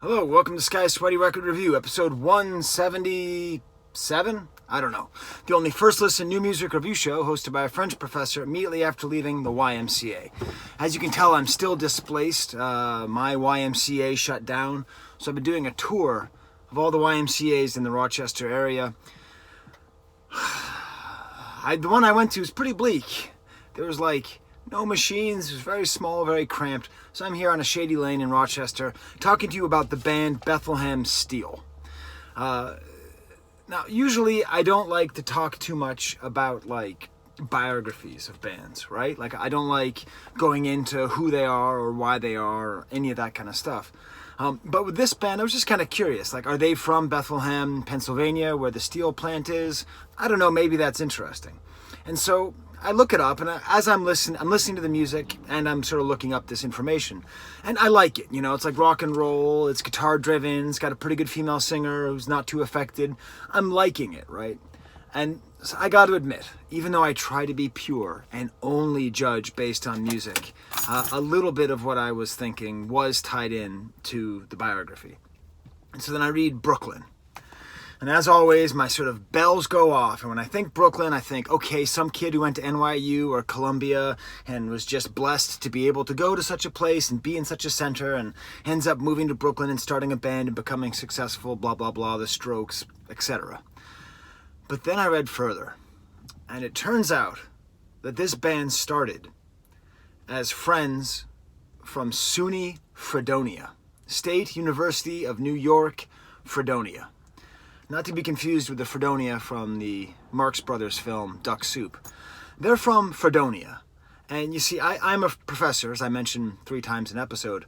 Hello, welcome to Sky Sweaty Record Review, episode 177? I don't know. The only first listen new music review show hosted by a French professor immediately after leaving the YMCA. As you can tell, I'm still displaced. My YMCA shut down, so I've been doing a tour of all the YMCAs in the Rochester area. The one I went to was pretty bleak. There was no machines, it was very small, very cramped. So I'm here on a shady lane in Rochester talking to you about the band Bethlehem Steel. Now, usually I don't like to talk too much about biographies of bands, right? I don't like going into who they are or why they are or any of that kind of stuff. But with this band, I was just kind of curious. Are they from Bethlehem, Pennsylvania, where the steel plant is? I don't know, maybe that's interesting. And so I look it up, and as I'm listening to the music, and I'm sort of looking up this information. And I like it, it's like rock and roll, it's guitar driven, it's got a pretty good female singer who's not too affected. I'm liking it, right? And so I got to admit, even though I try to be pure and only judge based on music, a little bit of what I was thinking was tied in to the biography. And so then I read Brooklyn. And as always, my sort of bells go off. And when I think Brooklyn, I think, okay, some kid who went to NYU or Columbia and was just blessed to be able to go to such a place and be in such a center and ends up moving to Brooklyn and starting a band and becoming successful, blah, blah, blah, the Strokes, etc. But then I read further. And it turns out that this band started as friends from SUNY, Fredonia, State University of New York, Fredonia. Not to be confused with the Fredonia from the Marx Brothers film Duck Soup. They're from Fredonia. And you see, I'm a professor, as I mentioned 3 times an episode,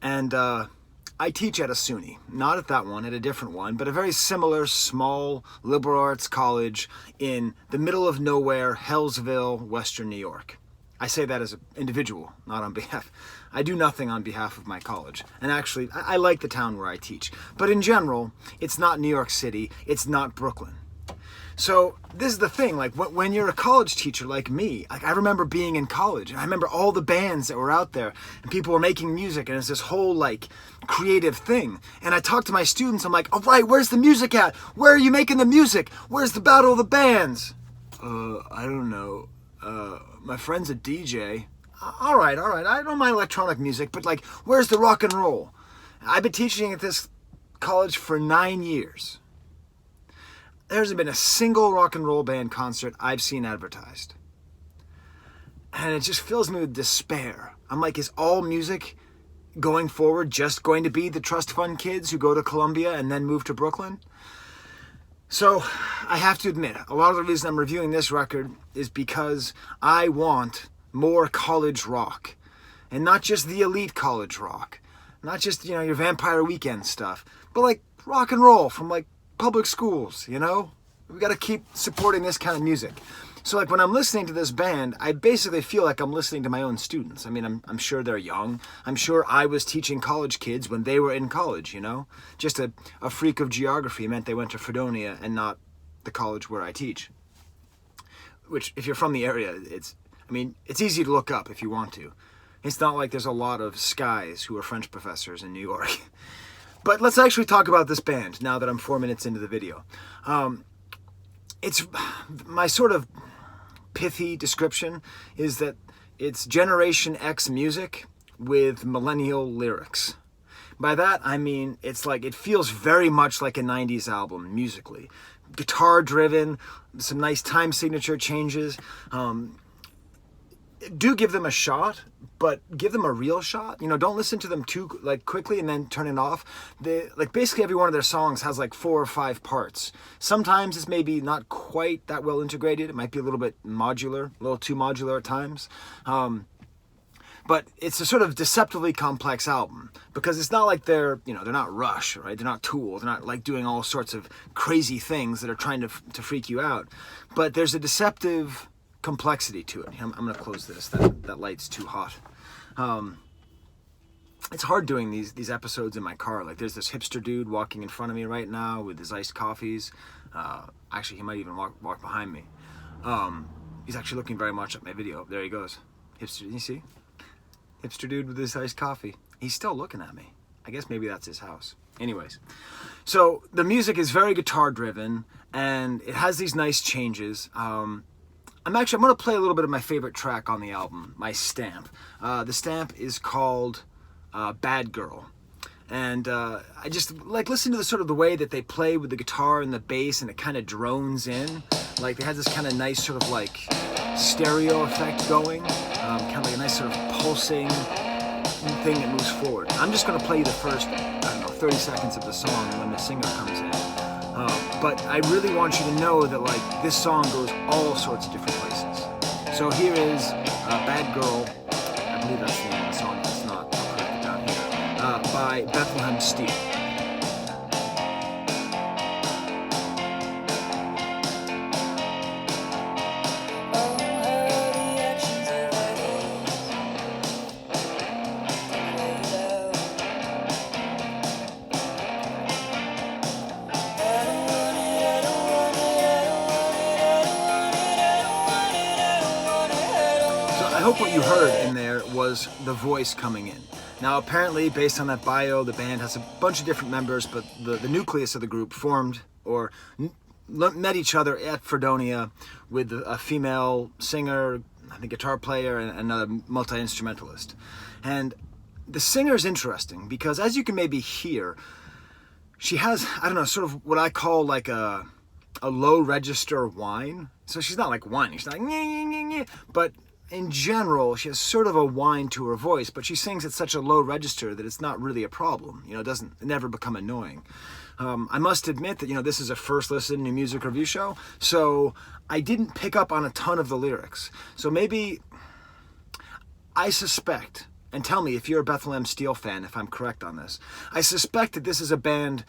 and I teach at a SUNY. Not at that one, at a different one, but a very similar, small, liberal arts college in the middle of nowhere, Hellsville, Western New York. I say that as an individual, not on behalf. I do nothing on behalf of my college. And actually, I like the town where I teach. But in general, it's not New York City. It's not Brooklyn. So this is the thing. When you're a college teacher like me, I remember being in college. And I remember all the bands that were out there. And people were making music. And it's this whole, creative thing. And I talk to my students. I'm like, all right, where's the music at? Where are you making the music? Where's the battle of the bands? I don't know. My friend's a DJ. All right. I don't mind electronic music, but where's the rock and roll? I've been teaching at this college for 9 years. There hasn't been a single rock and roll band concert I've seen advertised. And it just fills me with despair. I'm like, is all music going forward just going to be the trust fund kids who go to Columbia and then move to Brooklyn? So, I have to admit, a lot of the reason I'm reviewing this record is because I want more college rock. And not just the elite college rock. Not just, your Vampire Weekend stuff. But rock and roll from public schools, We got to keep supporting this kind of music. So when I'm listening to this band, I basically feel like I'm listening to my own students. I mean, I'm sure they're young. I'm sure I was teaching college kids when they were in college, Just a freak of geography meant they went to Fredonia and not the college where I teach. Which, if you're from the area, it's easy to look up if you want to. It's not like there's a lot of skies who are French professors in New York. But let's actually talk about this band now that I'm 4 minutes into the video. It's my sort of pithy description is that it's Generation X music with millennial lyrics. By that, I mean it feels very much like a 90s album musically. Guitar driven, some nice time signature changes. Do give them a shot, but give them a real shot. Don't listen to them too quickly and then turn it off. Basically every one of their songs has 4 or 5 parts. Sometimes it's maybe not quite that well integrated. It might be a little bit modular, a little too modular at times. But it's a sort of deceptively complex album because it's not like they're not Rush, right? They're not Tool. They're not doing all sorts of crazy things that are trying to freak you out. But there's a deceptive complexity to it. I'm going to close this. That light's too hot. It's hard doing these episodes in my car. There's this hipster dude walking in front of me right now with his iced coffees. Actually, he might even walk behind me. He's actually looking very much at my video. There he goes. Hipster, you see? Hipster dude with his iced coffee. He's still looking at me. I guess maybe that's his house. Anyways, so the music is very guitar driven, and it has these nice changes. I'm going to play a little bit of my favorite track on the album, my stamp. The stamp is called Bad Girl. And I just like listen to the sort of the way that they play with the guitar and the bass, and it kind of drones in. Like they had this kind of nice sort of like stereo effect going, kind of like a nice sort of pulsing thing that moves forward. I'm just going to play you the first, 30 seconds of the song when the singer comes in. But I really want you to know that like this song goes all sorts of different places. So here is Bad Girl. I believe that's the name of the song. If it's not, I'll correct it down here. By Bethlehem Steel. I hope what you heard in there was the voice coming in. Now, apparently, based on that bio, the band has a bunch of different members, but the nucleus of the group formed or met each other at Fredonia with a female singer, I think guitar player, and another multi-instrumentalist. And the singer is interesting because, as you can maybe hear, she has, I don't know, sort of what I call like a low register whine. So she's not like whining, she's not like, nye, nye, nye, but in general, she has sort of a whine to her voice, but she sings at such a low register that it's not really a problem. You know, it never become annoying. I must admit that, this is a first listen new music review show, so I didn't pick up on a ton of the lyrics. So maybe I suspect, and tell me if you're a Bethlehem Steel fan, if I'm correct on this, I suspect that this is a band,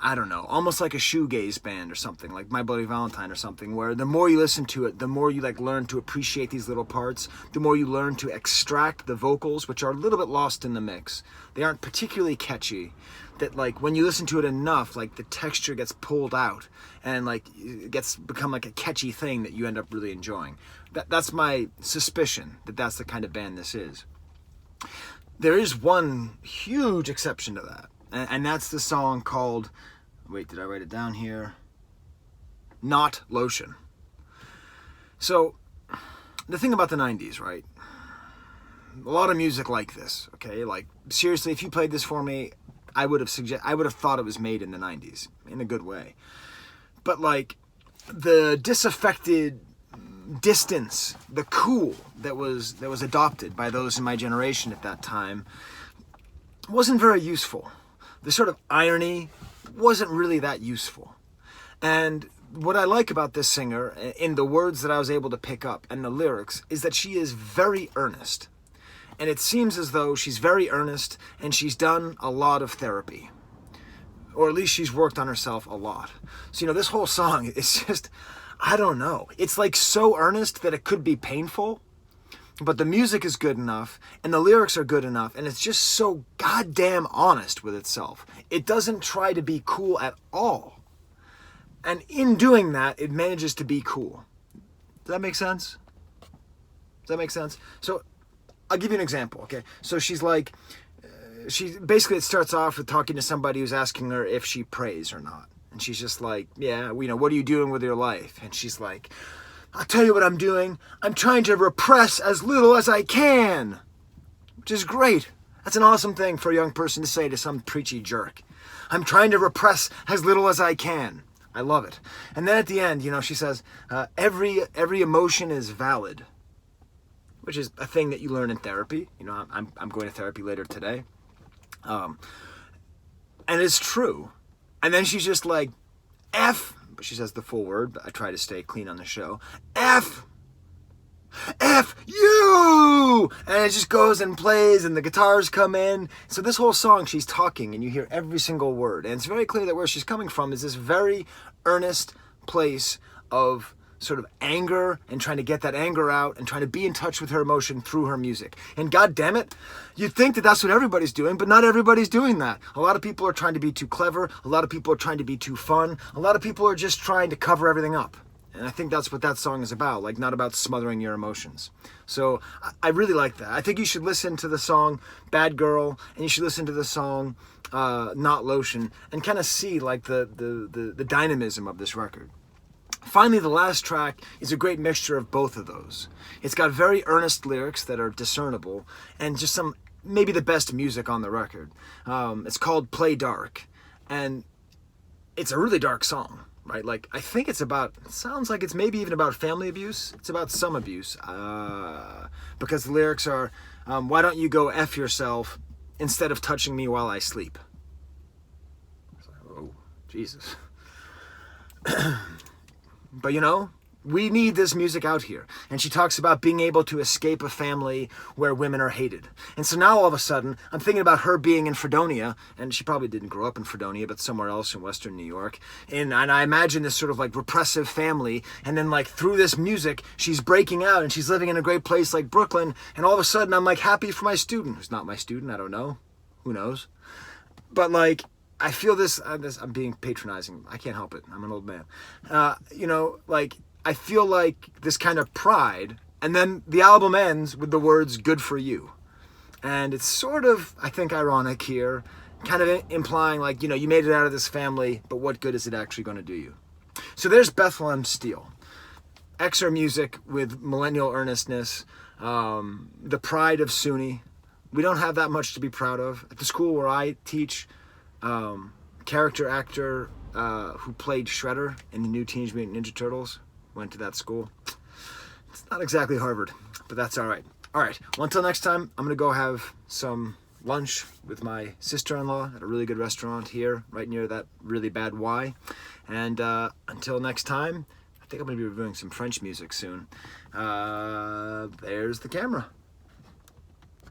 I don't know, almost like a shoegaze band or something, like My Bloody Valentine or something, where the more you listen to it, the more you learn to appreciate these little parts, the more you learn to extract the vocals, which are a little bit lost in the mix. They aren't particularly catchy, that when you listen to it enough, the texture gets pulled out, and it become like a catchy thing that you end up really enjoying. That's my suspicion, that that's the kind of band this is. There is one huge exception to that. And that's the song called, wait, did I write it down here? Not Lotion. So, the thing about the 90s, right? A lot of music like this, okay? Seriously, if you played this for me, I would have thought it was made in the 90s, in a good way. But, the disaffected distance, the cool that was adopted by those in my generation at that time wasn't very useful. The sort of irony wasn't really that useful. And what I like about this singer, in the words that I was able to pick up and the lyrics, is that she is very earnest. And it seems as though she's very earnest and she's done a lot of therapy. Or at least she's worked on herself a lot. So, this whole song is just, I don't know. It's so earnest that it could be painful. But the music is good enough, and the lyrics are good enough, and it's just so goddamn honest with itself. It doesn't try to be cool at all. And in doing that, it manages to be cool. Does that make sense? So, I'll give you an example, okay? So she's it starts off with talking to somebody who's asking her if she prays or not. And she's just like, yeah, what are you doing with your life? And she's like, I'll tell you what I'm doing. I'm trying to repress as little as I can. Which is great. That's an awesome thing for a young person to say to some preachy jerk. I'm trying to repress as little as I can. I love it. And then at the end, she says, every emotion is valid. Which is a thing that you learn in therapy. I'm going to therapy later today. And it's true. And then she's just like, F, but she says the full word, but I try to stay clean on the show. F you! And it just goes and plays, and the guitars come in. So this whole song, she's talking, and you hear every single word. And it's very clear that where she's coming from is this very earnest place of sort of anger and trying to get that anger out and trying to be in touch with her emotion through her music. And God damn it, you'd think that that's what everybody's doing, but not everybody's doing that. A lot of people are trying to be too clever. A lot of people are trying to be too fun. A lot of people are just trying to cover everything up. And I think that's what that song is about, like not about smothering your emotions. So I really like that. I think you should listen to the song Bad Girl, and you should listen to the song Not Lotion, and kind of see like the dynamism of this record. Finally, the last track is a great mixture of both of those. It's got very earnest lyrics that are discernible, and just some, maybe the best music on the record. It's called Play Dark, and it's a really dark song, right? Like, I think it sounds like it's maybe even about family abuse. It's about some abuse, because the lyrics are, why don't you go F yourself instead of touching me while I sleep? It's like, oh, Jesus. But you know, we need this music out here. And she talks about being able to escape a family where women are hated. And so now all of a sudden, I'm thinking about her being in Fredonia, and she probably didn't grow up in Fredonia, but somewhere else in Western New York. And I imagine this sort of like repressive family, and then like through this music, she's breaking out and she's living in a great place like Brooklyn, and all of a sudden I'm like happy for my student, who's not my student, I don't know, who knows. But like, I feel this, I'm being patronizing. I can't help it. I'm an old man. You know, like, I feel like this kind of pride. And then the album ends with the words, good for you. And it's sort of, I think, ironic here. Kind of implying like, you know, you made it out of this family, but what good is it actually going to do you? So there's Bethlehem Steel. XR music with millennial earnestness. The pride of SUNY. We don't have that much to be proud of. At the school where I teach, character actor who played Shredder in the new Teenage Mutant Ninja Turtles went to that school. It's not exactly Harvard, but that's all right. All right, well, until next time, I'm going to go have some lunch with my sister-in-law at a really good restaurant here, right near that really bad Y. And until next time, I think I'm going to be reviewing some French music soon. There's the camera.